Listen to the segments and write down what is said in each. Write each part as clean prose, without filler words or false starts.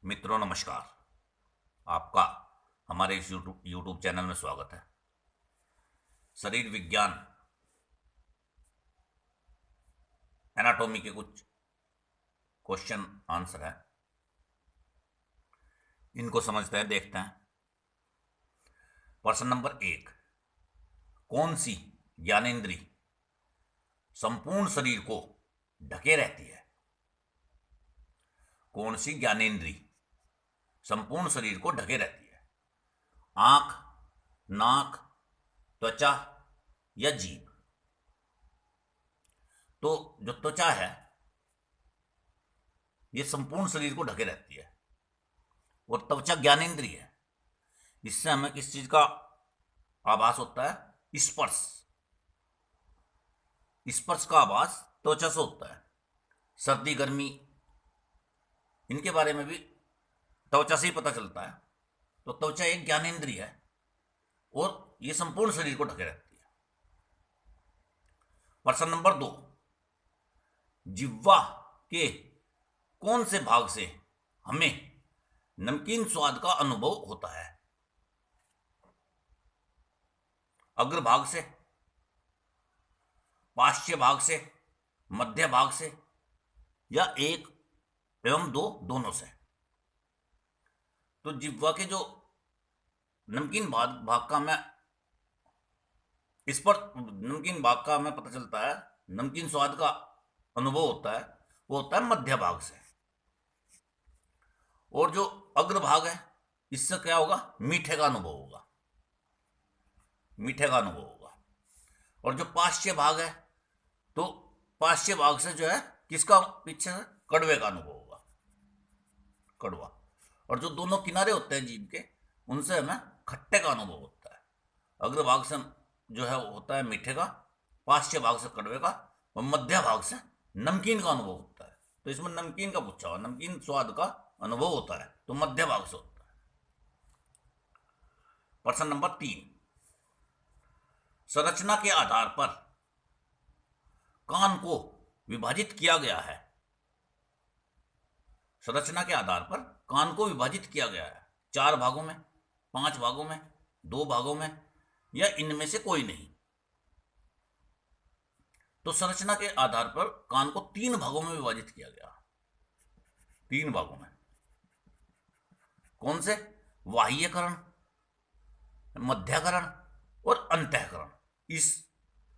मित्रों नमस्कार। आपका हमारे इस यूट्यूब चैनल में स्वागत है। शरीर विज्ञान एनाटॉमी के कुछ क्वेश्चन आंसर है, इनको समझते हैं, देखते हैं। प्रश्न नंबर 1, कौन सी ज्ञानेंद्री संपूर्ण शरीर को ढके रहती है? कौन सी ज्ञानेंद्री संपूर्ण शरीर को ढके रहती है? आंख, नाक, त्वचा या जीभ? तो जो त्वचा है ये संपूर्ण शरीर को ढके रहती है और त्वचा ज्ञानेंद्रिय है। इससे हमें किस चीज का आभास होता है? स्पर्श। स्पर्श का आभास त्वचा से होता है। सर्दी गर्मी इनके बारे में भी त्वचा से ही पता चलता है। तो त्वचा एक ज्ञानेंद्रिय है और ये संपूर्ण शरीर को ढके रहती है। प्रश्न नंबर 2, जिह्वा के कौन से भाग से हमें नमकीन स्वाद का अनुभव होता है? अग्रभाग से, पार्श्व भाग से, मध्य भाग से या एक एवं दो दोनों से? तो जिह्वा के जो नमकीन भाग का हमें नमकीन भाग का हमें पता चलता है, नमकीन स्वाद का अनुभव होता है, वो होता है मध्य भाग से। और जो अग्रभाग है इससे क्या होगा? मीठे का अनुभव होगा, मीठे का अनुभव होगा। और जो पार्श्व भाग है तो पार्श्व भाग से जो है किसका पीछे से? कड़वे का अनुभव होगा, कड़वा। और जो दोनों किनारे होते हैं जीभ के उनसे हमें खट्टे का अनुभव होता है। अग्रभाग से जो है होता है मीठे का, पार्श्व भाग से कड़वे का और मध्य भाग से नमकीन का अनुभव होता है। तो इसमें नमकीन का पूछा हुआ, नमकीन स्वाद का अनुभव होता है तो मध्य भाग से होता है। प्रश्न नंबर 3, संरचना के आधार पर कान को विभाजित किया गया है। संरचना के आधार पर कान को विभाजित किया गया है 4 भागों में, 5 भागों में, 2 भागों में या इनमें से कोई नहीं। तो संरचना के आधार पर कान को 3 भागों में विभाजित किया गया। 3 भागों में। कौन से? बाह्यकरण, मध्यकरण और अंतःकरण। इस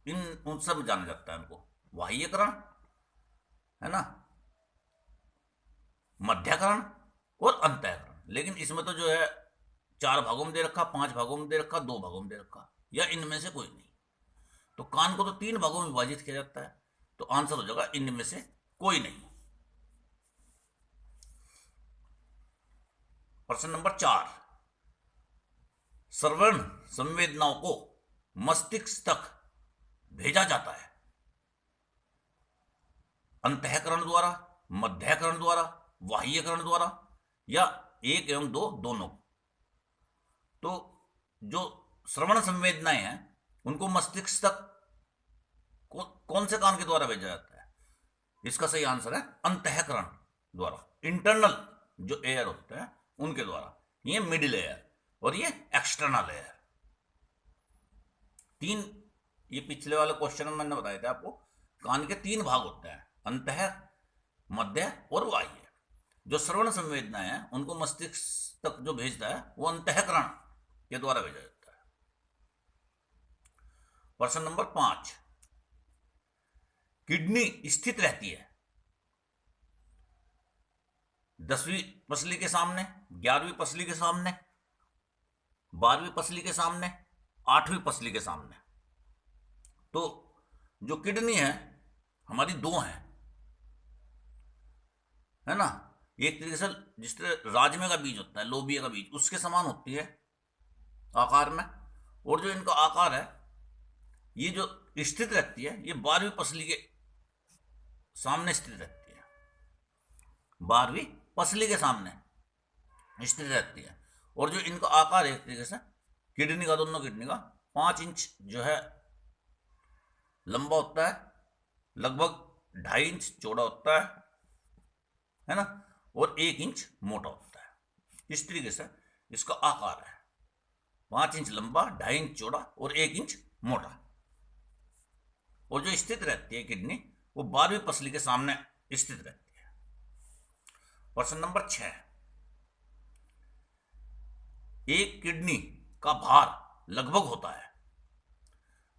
इन उन सब जाना जाता है इनको। बाह्यकरण है ना, मध्यकरण और अंतःकरण। लेकिन इसमें तो जो है 4 भागों में दे रखा, 5 भागों में दे रखा, 2 भागों में दे रखा या इनमें से कोई नहीं। तो कान को तो 3 भागों में विभाजित किया जाता है, तो आंसर हो जाएगा इनमें से कोई नहीं। प्रश्न नंबर 4, श्रवण संवेदनाओं को मस्तिष्क तक भेजा जाता है अंतःकरण द्वारा, मध्यकरण द्वारा, बाह्यकरण द्वारा या एक एवं दो दोनों? तो जो श्रवण संवेदनाएं हैं उनको मस्तिष्क तक कौन से कान के द्वारा भेजा जाता है? इसका सही आंसर है अंतःकरण द्वारा। इंटरनल जो एयर होता है उनके द्वारा। ये मिडिल एयर और ये एक्सटर्नल एयर। 3, ये पिछले वाले क्वेश्चन में मैंने बताया था आपको, कान के 3 भाग होते हैं, अंतः, मध्य और बाह्य। जो श्रवण संवेदनाएं हैं उनको मस्तिष्क तक जो भेजता है वो अंतःकरण के द्वारा भेजा जाता है। प्रश्न नंबर 5, किडनी स्थित रहती है 10वीं पसली के सामने, 11वीं पसली के सामने, 12वीं पसली के सामने, 8वीं पसली के सामने? तो जो किडनी है हमारी 2 है ना। एक तरीके से जिस तरह राजमे का बीज होता है, लोबिया का बीज, उसके समान होती है आकार में। और जो इनका आकार है ये जो स्थित रहती है ये 12वीं पसली के सामने स्थित रहती है, 12वीं पसली के सामने स्थित रहती है। और जो इनका आकार है एक तरीके से किडनी का, दोनों किडनी का 5 इंच जो है लंबा होता है, लगभग 2.5 इंच चौड़ा होता है ना। और 1 इंच मोटा होता है। इस तरीके से इसका आकार है, 5 इंच लंबा, 2.5 इंच चौड़ा और 1 इंच मोटा। और जो स्थित रहती है किडनी, वो 12वीं पसली के सामने स्थित रहती है। प्रश्न नंबर 6, एक किडनी का भार लगभग होता है।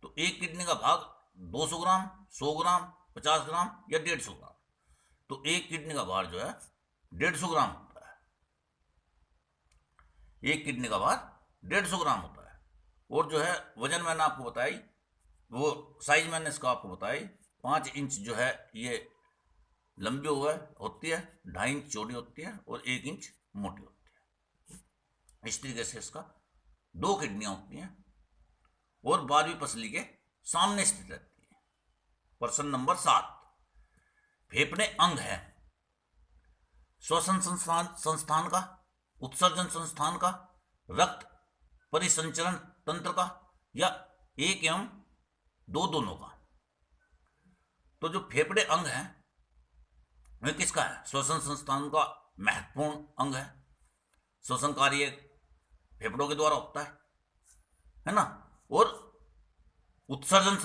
तो एक किडनी का भाग 200 ग्राम, 100 ग्राम, 50 ग्राम या 150 ग्राम। तो एक किडनी का भार जो है 150 ग्राम होता है। एक किडनी का भार 150 ग्राम होता है। और जो है वजन मैंने आपको बताई, वो साइज मैंने इसका आपको बताई, 5 इंच जो है ये लंबी हुआ होती है, 2.5 इंच चौड़ी होती है और 1 इंच मोटी होती है। इस तरीके से इसका 2 किडनियां होती हैं और 12वीं पसली के सामने स्थित रहती है। प्रश्न नंबर 7, फेफड़े अंग है श्वसन संस्थान का, उत्सर्जन संस्थान का, रक्त परिसंचरण तंत्र का या एक एवं दो दोनों का। तो जो फेफड़े अंग है वह किसका है? श्वसन संस्थान का महत्वपूर्ण अंग है। श्वसन कार्य फेफड़ों के द्वारा होता है ना। और उत्सर्जन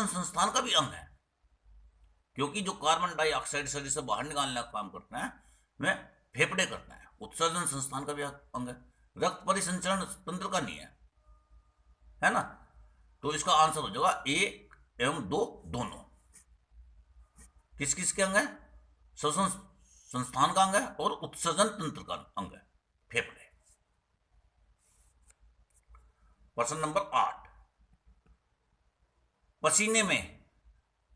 संस्थान का भी अंग है, क्योंकि जो कार्बन डाइऑक्साइड शरीर से बाहर निकालने का काम करते हैं वह फेफड़े करते हैं। उत्सर्जन संस्थान का भी अंग है। रक्त परिसंचरण तंत्र का नहीं है ना। तो इसका आंसर हो जाएगा एक एवं दो दोनों। किस किस के अंग है? श्वसन संस्थान का अंग है और उत्सर्जन तंत्र का अंग है फेफड़े। प्रश्न नंबर 8, पसीने में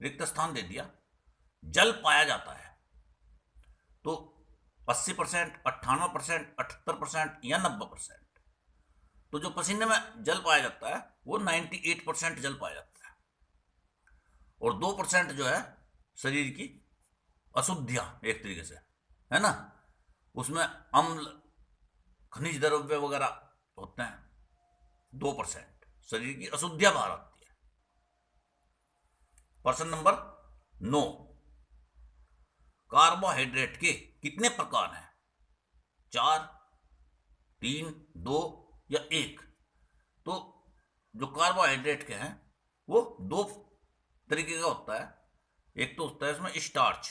रिक्त स्थान दे दिया, जल पाया जाता है। तो 80%, 98%, 78% या 90%। तो जो पसीने में जल पाया जाता है वो 98% जल पाया जाता है। और 2% जो है शरीर की अशुद्धियां एक तरीके से, है ना, उसमें अम्ल, खनिज द्रव्य वगैरह होते हैं। 2% शरीर की अशुद्धियां बाहर आती है। प्रश्न नंबर 9, कार्बोहाइड्रेट के कितने प्रकार हैं? 4, 3, 2 या 1? तो जो कार्बोहाइड्रेट के हैं वो 2 तरीके का होता है। एक तो होता है उसमें स्टार्च,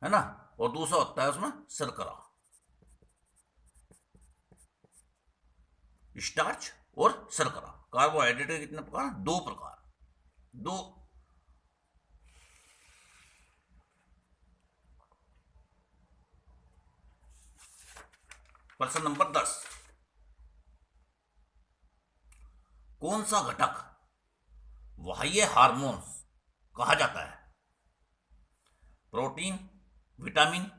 है ना, और दूसरा होता है उसमें शर्करा। स्टार्च और शर्करा। कार्बोहाइड्रेट के कितने प्रकार? 2 प्रकार। 2। प्रश्न नंबर 10, कौन सा घटक बाह्य हार्मोन्स कहा जाता है? प्रोटीन, विटामिन,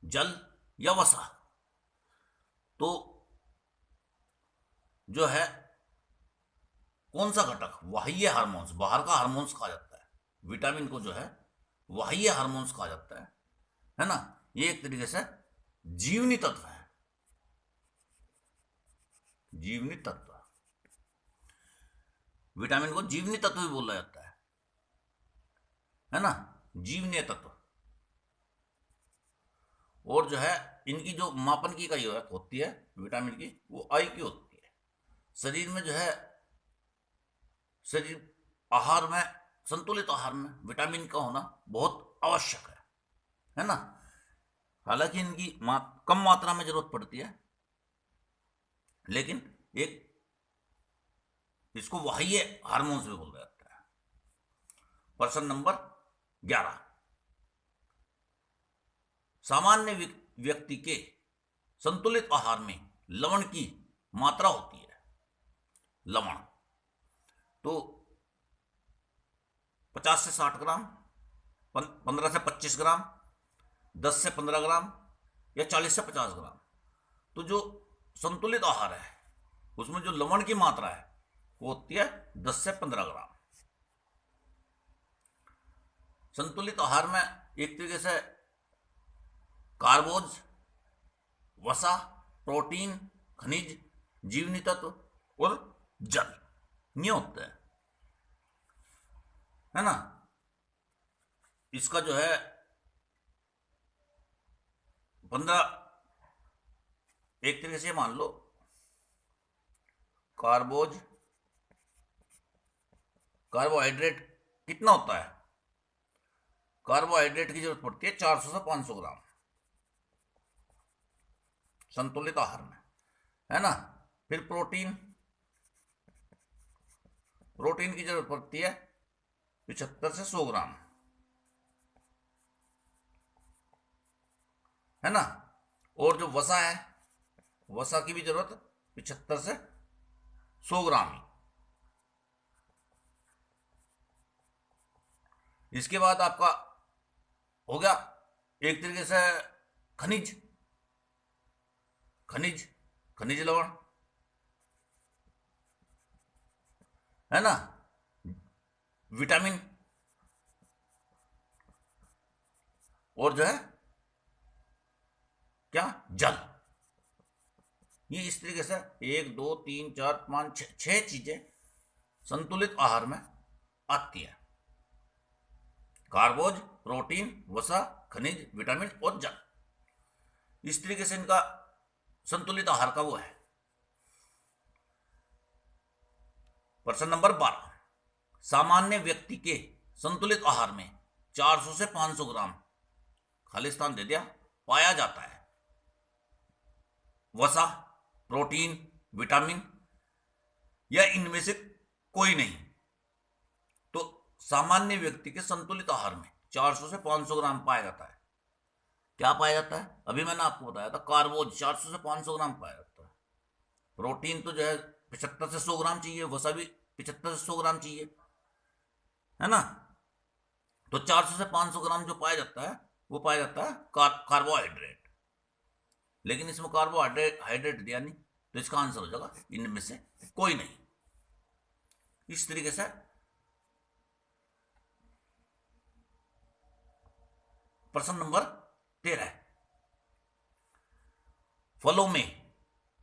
जल या वसा? तो जो है कौन सा घटक बाह्य हार्मोन्स, बाहर का हार्मोन्स कहा जाता है? विटामिन को जो है बाह्य हार्मोन्स कहा जाता है ना। ये एक तरीके से जीवनी तत्व है, जीवनी तत्व। विटामिन को जीवनी तत्व भी बोला जाता है ना, जीवनीय तत्व। और जो है इनकी जो मापन की इकाई होती है विटामिन की, वो IQ होती है। शरीर में जो है, शरीर आहार में, संतुलित आहार में विटामिन का होना बहुत आवश्यक है ना। हालांकि इनकी कम मात्रा में जरूरत पड़ती है, लेकिन एक इसको बाह्य हार्मोन्स भी बोला जाता है। प्रश्न नंबर 11, सामान्य व्यक्ति के संतुलित आहार में लवण की मात्रा होती है। लवण तो 50 से 60 ग्राम, 15 से 25 ग्राम, 10 से 15 ग्राम या 40 से 50 ग्राम। तो जो संतुलित आहार है उसमें जो लवण की मात्रा है वो होती है 10 से 15 ग्राम। संतुलित आहार में एक तरीके से कार्बोज, वसा, प्रोटीन, खनिज, जीवनी तत्व और जल ये होते हैं, है ना। इसका जो है 15, एक तरीके से मान लो कार्बोहाइड्रेट कितना होता है, कार्बोहाइड्रेट की जरूरत पड़ती है 400 से 500 ग्राम संतुलित आहार में, है ना। फिर प्रोटीन की जरूरत पड़ती है 75 से 100 ग्राम, है ना। और जो वसा है, वसा की भी जरूरत 75 से 100 ग्राम ही। इसके बाद आपका हो गया एक तरीके से खनिज, खनिज लवण, है ना। विटामिन और जो है क्या, जल। ये इस तरीके से 1 2 3 4 5 6 चीजें संतुलित आहार में आती है। कार्बोज, प्रोटीन, वसा, खनिज, विटामिन और जल। इस तरीके से इनका संतुलित आहार का वो है। प्रश्न नंबर 12, सामान्य व्यक्ति के संतुलित आहार में 400 से 500 ग्राम खालिस्तान दे दिया पाया जाता है। वसा, प्रोटीन, विटामिन या इनमें से कोई नहीं। तो सामान्य व्यक्ति के संतुलित आहार में 400 से 500 ग्राम पाया जाता है। क्या पाया जाता है? अभी मैंने आपको बताया था, कार्बोज 400 से 500 ग्राम पाया जाता है। प्रोटीन तो जो है 75 से 100 ग्राम चाहिए, वसा भी 75 से 100 ग्राम चाहिए, है ना। तो 400 से 500 ग्राम जो पाया जाता है वो पाया जाता है कार्बोहाइड्रेट। लेकिन इसमें कार्बोहाइड्रेट दिया नहीं, तो इसका आंसर हो जाएगा इनमें से कोई नहीं। इस तरीके से प्रश्न नंबर 13, फलों में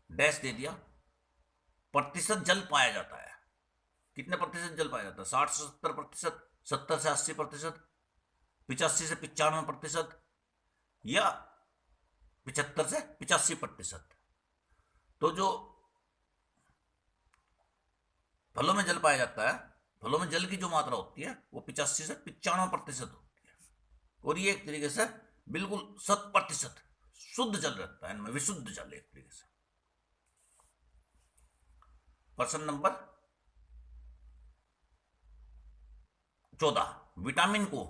डैश दे दिया, प्रतिशत जल पाया जाता है। कितने प्रतिशत जल पाया जाता है? 60 से 70%, 70 से 80%, 85 से 95%, या 75 से 85%। तो जो फलों में जल पाया जाता है, फलों में जल की जो मात्रा होती है वो 85 से 95% होती है। और ये एक तरीके से बिल्कुल 100% शुद्ध जल रहता है, इनमें विशुद्ध जल एक तरीके से। प्रश्न नंबर 14, विटामिन को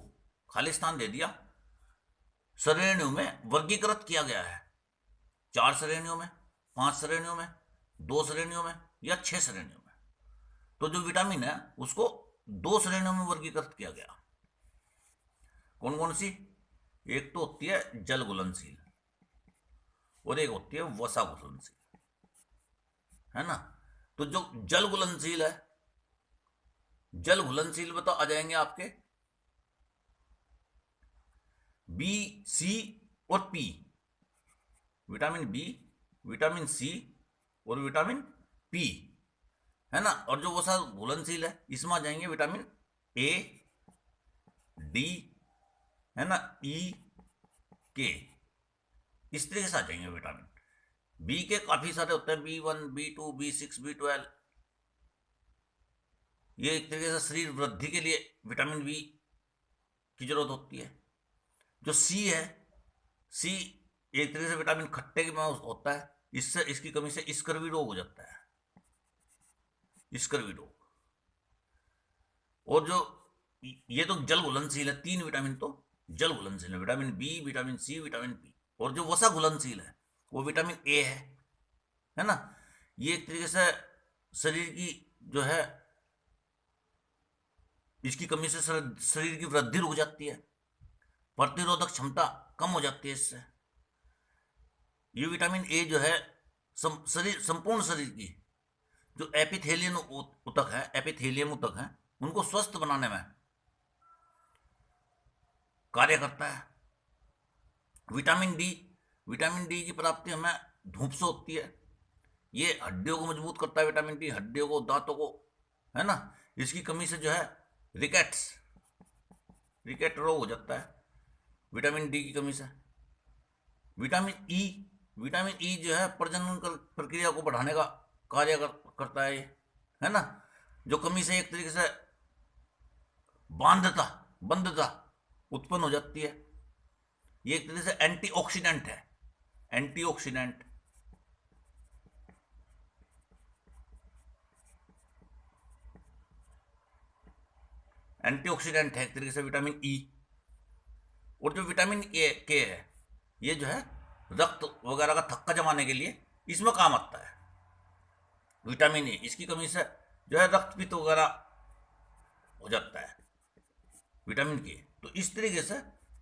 खालिस्तान दे दिया, श्रेणियों में वर्गीकृत किया गया है। 4 श्रेणियों में, 5 श्रेणियों में, 2 श्रेणियों में या 6 श्रेणियों में। तो जो विटामिन है उसको 2 श्रेणियों में वर्गीकृत किया गया। कौन कौन सी? एक तो होती है जल घुलनशील और एक होती है वसा घुलनशील, है ना। तो जो जल घुलनशील है, जल घुलनशील में तो आ जाएंगे आपके बी, सी और P, vitamin B, vitamin C और विटामिन पी, है ना। और जो वसा घुलनशील है इसमें आ जाएंगे विटामिन ए, डी, है ना, ई, के। इस तरीके से आ जाएंगे विटामिन। बी के काफी सारे होते हैं, B1, B2, B6, B12। ये एक तरीके से शरीर वृद्धि के लिए विटामिन बी की जरूरत होती है। जो सी है, सी एक तरीके से विटामिन खट्टे में होता है, इससे इसकी कमी से स्कर्वी रोग हो जाता है, स्कर्वी रोग। और जो ये तो जल घुलनशील है, 3 विटामिन तो जल घुलनशील है, vitamin B, vitamin C, vitamin P. और जो वसा घुलनशील है वो विटामिन ए है ना। ये एक तरीके से शरीर की जो है इसकी कमी से शरीर की वृद्धि रुक जाती है, प्रतिरोधक क्षमता कम हो जाती है इससे। ये विटामिन ए जो है संपूर्ण शरीर की जो एपिथेलियन ऊतक है, एपिथेलियम ऊतक है, उनको स्वस्थ बनाने में कार्य करता है। विटामिन डी की प्राप्ति हमें धूप से होती है। ये हड्डियों को मजबूत करता है, विटामिन डी हड्डियों को, दांतों को, है ना। इसकी कमी से जो है रिकेट रोग हो जाता है विटामिन डी की कमी से। विटामिन ई जो है प्रजनन प्रक्रिया को बढ़ाने का कार्य करता है ये, है ना। जो कमी से एक तरीके से बंधता उत्पन्न हो जाती है। ये एक तरीके से एंटीऑक्सीडेंट है, एंटीऑक्सीडेंट। एंटीऑक्सीडेंट है एक तरीके से विटामिन ई। और जो विटामिन ए के है, ये जो है रक्त वगैरह का थक्का जमाने के लिए इसमें काम आता है। विटामिन ए, इसकी कमी से जो है रक्त पित्त वगैरह हो जाता है विटामिन के। तो इस तरीके से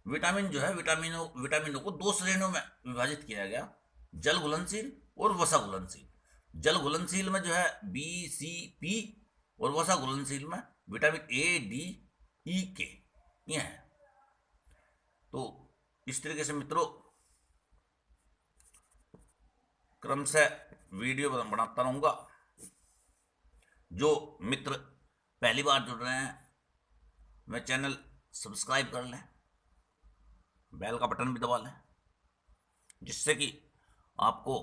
विटामिन जो है, विटामिनों को दो श्रेणियों में विभाजित किया गया, जल घुलनशील और वसा घुलनशील। जल घुलनशील में जो है बी, सी, पी, और वसा घुलनशील में विटामिन ए, डी, ई, के, ये है। तो इस तरीके से मित्रों क्रम से वीडियो बनाता रहूंगा। जो मित्र पहली बार जुड़ रहे हैं वह चैनल सब्सक्राइब कर लें, बेल का बटन भी दबा लें, जिससे कि आपको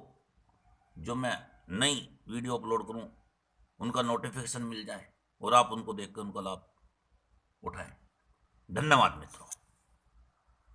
जो मैं नई वीडियो अपलोड करूं उनका नोटिफिकेशन मिल जाए और आप उनको देखकर उनका लाभ उठाएं। धन्यवाद मित्रों।